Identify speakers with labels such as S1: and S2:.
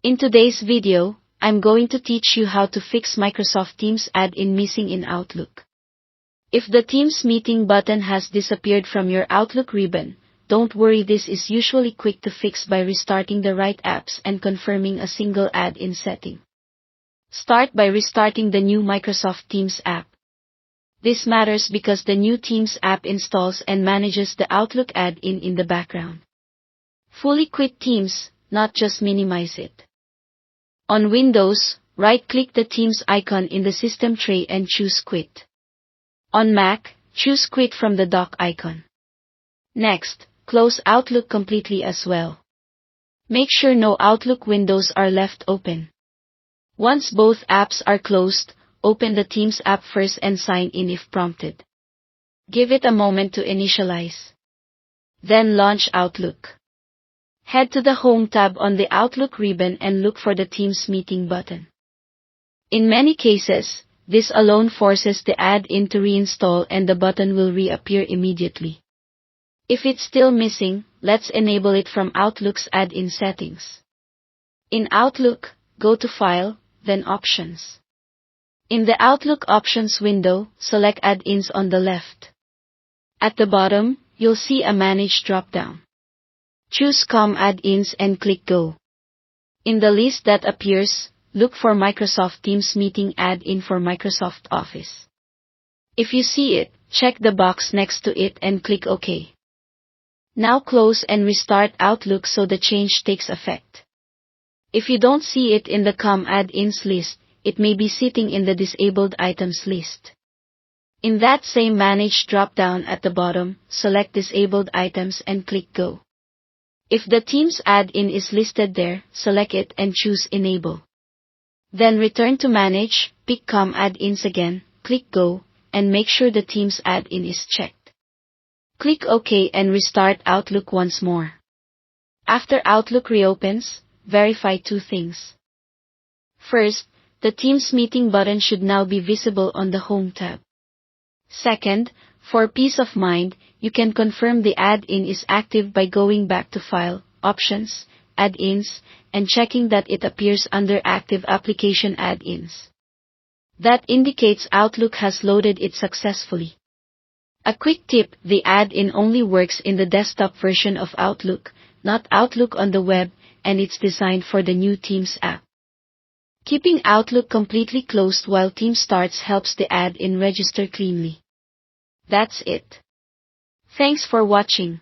S1: In today's video, I'm going to teach you how to fix Microsoft Teams add-in missing in Outlook. If the Teams meeting button has disappeared from your Outlook ribbon, don't worry, this is usually quick to fix by restarting the right apps and confirming a single add-in setting. Start by restarting the new Microsoft Teams app. This matters because the new Teams app installs and manages the Outlook add-in in the background. Fully quit Teams, not just minimize it. On Windows, right-click the Teams icon in the system tray and choose Quit. On Mac, choose Quit from the dock icon. Next, close Outlook completely as well. Make sure no Outlook windows are left open. Once both apps are closed, open the Teams app first and sign in if prompted. Give it a moment to initialize. Then launch Outlook. Head to the Home tab on the Outlook ribbon and look for the Teams meeting button. In many cases, this alone forces the add-in to reinstall and the button will reappear immediately. If it's still missing, let's enable it from Outlook's add-in settings. In Outlook, go to File, then Options. In the Outlook Options window, select Add-ins on the left. At the bottom, you'll see a Manage drop-down. Choose COM Add-ins and click Go. In the list that appears, look for Microsoft Teams Meeting add-in for Microsoft Office. If you see it, check the box next to it and click OK. Now close and restart Outlook so the change takes effect. If you don't see it in the COM Add-ins list, it may be sitting in the Disabled Items list. In that same Manage drop-down at the bottom, select Disabled Items and click Go. If the Teams add-in is listed there, select it and choose Enable. Then return to Manage, pick COM Add-ins again, click Go, and make sure the Teams add-in is checked. Click OK and restart Outlook once more. After Outlook reopens, verify two things. First, the Teams meeting button should now be visible on the Home tab. Second, for peace of mind, you can confirm the add-in is active by going back to File, Options, Add-ins, and checking that it appears under Active Application Add-ins. That indicates Outlook has loaded it successfully. A quick tip: the add-in only works in the desktop version of Outlook, not Outlook on the web, and it's designed for the new Teams app. Keeping Outlook completely closed while Teams starts helps the add-in register cleanly. That's it. Thanks for watching.